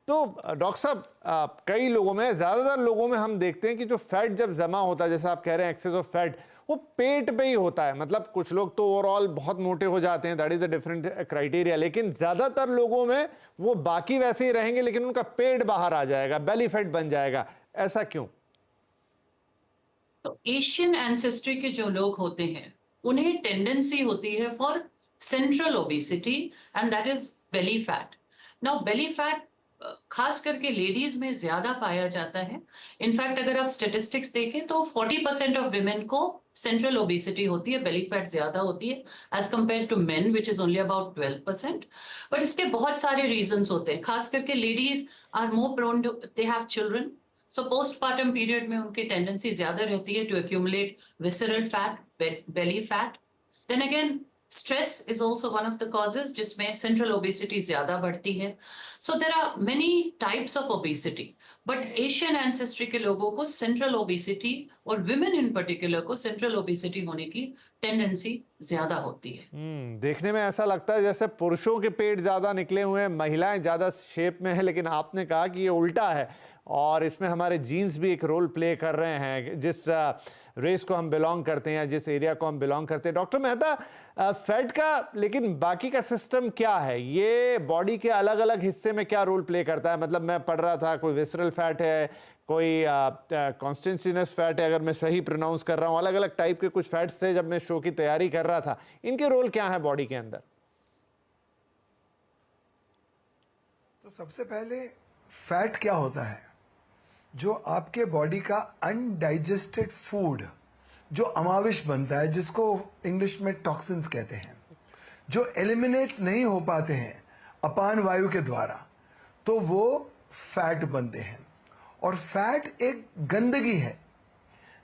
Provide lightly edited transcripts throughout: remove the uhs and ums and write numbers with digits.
तो डॉक्टर साहब, कई लोगों में, ज़्यादातर लोगों में हम देखते हैं कि जो फैट जब जमा होता है, जैसे आप कह रहे हैं एक्सेस ऑफ फैट, वो पेट पे ही होता है। मतलब कुछ लोग तो ओवरऑल बहुत मोटे हो जाते हैं, that is a different criteria, लेकिन ज़्यादातर लोगों में वो बाकी वैसे ही रहेंगे लेकिन उनका पेट बाहर आ जाएगा, बेली फैट बन जाएगा। ऐसा क्यों? तो एशियन एंसेस्ट्री के जो लोग होते हैं, उन्हें टेंडेंसी होती है for central obesity and that is belly fat. Now belly fat खास करके लेडीज में ज्यादा पाया जाता है। इनफैक्ट अगर आप स्टेटिस्टिक्स देखें तो 40% ऑफ विमेन को सेंट्रल ओबेसिटी होती है, बेली फैट ज्यादा होती है as compared to men which is only about 12%। But इसके बहुत सारे रीजंस होते हैं, खास करके ladies are more prone to, they have children, so postpartum period में उनकी टेंडेंसी ज्यादा रहती है to accumulate visceral fat, belly fat. Then again stress is also one of the causes जिसमें सेंट्रल ओबेसिटी ज्यादा बढ़ती है। So there are many types of obesity, but Asian ancestry के लोगों को सेंट्रल ओबेसिटी और विमेन इन पर्टिकुलर को central obesity होने की टेंडेंसी ज्यादा होती है। देखने में ऐसा लगता है जैसे पुरुषों के पेट ज्यादा निकले हुए हैं, महिलाएं ज्यादा शेप में है, लेकिन आपने कहा कि ये उल्टा है और इसमें हमारे जीन्स भी एक रोल प्ले कर रहे हैं, जिस रेस को हम बिलोंग करते हैं या जिस एरिया को हम बिलोंग करते हैं। डॉक्टर मेहता, फैट का लेकिन बाकी का सिस्टम क्या है? ये बॉडी के अलग अलग हिस्से में क्या रोल प्ले करता है? मतलब मैं पढ़ रहा था, कोई विसरल फैट है, कोई कॉन्स्टेंसिनस फैट है, अगर मैं सही प्रोनाउंस कर रहा हूँ। अलग अलग टाइप के कुछ फैट्स थे जब मैं शो की तैयारी कर रहा था। इनके रोल क्या है बॉडी के अंदर? तो सबसे पहले फैट क्या होता है? जो आपके बॉडी का अनडाइजेस्टेड फूड, जो अमाविश बनता है, जिसको इंग्लिश में टॉक्सिन्स कहते हैं, जो एलिमिनेट नहीं हो पाते हैं अपान वायु के द्वारा, तो वो फैट बनते हैं। और फैट एक गंदगी है,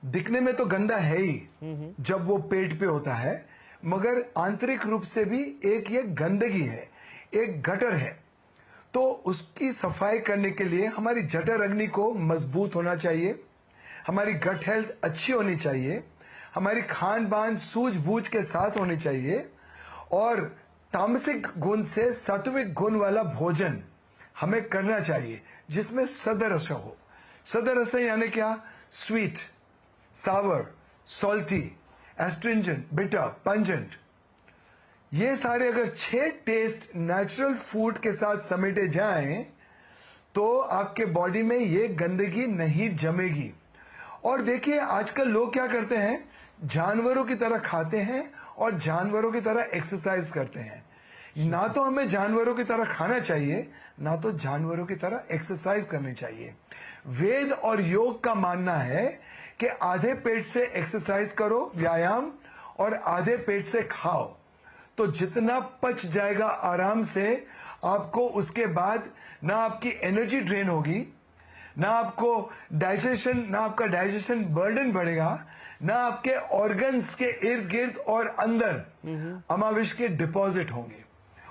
दिखने में तो गंदा है ही जब वो पेट पे होता है, मगर आंतरिक रूप से भी एक ये गंदगी है, एक गटर है। तो उसकी सफाई करने के लिए हमारी जठर अग्नि को मजबूत होना चाहिए, हमारी गट हेल्थ अच्छी होनी चाहिए, हमारी खान पान सूझबूझ के साथ होनी चाहिए, और तामसिक गुण से सात्विक गुण वाला भोजन हमें करना चाहिए जिसमें सदरस हो। सदरस यानी क्या? स्वीट, सावर, सॉल्टी, एस्ट्रिंजेंट, बिटर, पंजेंट। ये सारे अगर 6 टेस्ट नेचुरल फूड के साथ समेटे जाएं तो आपके बॉडी में ये गंदगी नहीं जमेगी। और देखिए आजकल लोग क्या करते हैं, जानवरों की तरह खाते हैं और जानवरों की तरह एक्सरसाइज करते हैं। ना तो हमें जानवरों की तरह खाना चाहिए, ना तो जानवरों की तरह एक्सरसाइज करनी चाहिए। वेद और योग का मानना है कि आधे पेट से एक्सरसाइज करो, व्यायाम, और आधे पेट से खाओ, तो जितना पच जाएगा आराम से आपको, उसके बाद ना आपकी एनर्जी ड्रेन होगी, ना आपका डाइजेशन बर्डन बढ़ेगा, ना आपके ऑर्गन्स के इर्द गिर्द और अंदर अमाविश के डिपॉजिट होंगे।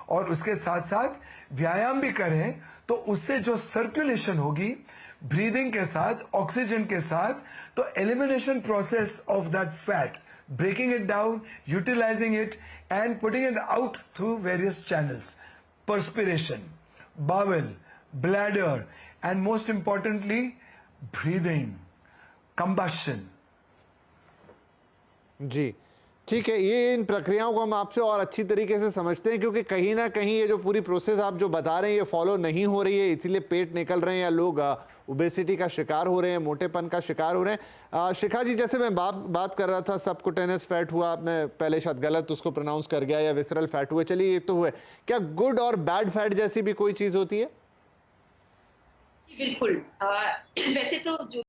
और उसके साथ साथ व्यायाम भी करें तो उससे जो सर्कुलेशन होगी ब्रीदिंग के साथ, ऑक्सीजन के साथ, तो elimination process of that fat, breaking it down, utilizing it, and putting it out through various channels. Perspiration, bowel, bladder, and most importantly, breathing, combustion. जी, ठीक है। ये इन प्रक्रियाओं को हम आपसे और अच्छी तरीके से समझते हैं, क्योंकि कहीं ना कहीं ये जो पूरी प्रोसेस आप जो बता रहे हैं ये फॉलो नहीं हो रही है, इसीलिए पेट निकल रहे हैं या लोग ओबेसिटी का शिकार हो रहे हैं, मोटेपन का शिकार हो रहे हैं। शिखा जी, जैसे मैं बात कर रहा था, सबकुटेनस फैट हुआ, मैं पहले शायद गलत उसको प्रोनाउंस कर गया, या विसरल फैट हुए, चलिए ये तो हुए। क्या गुड और बैड फैट जैसी भी कोई चीज होती है? बिल्कुल। वैसे तो जो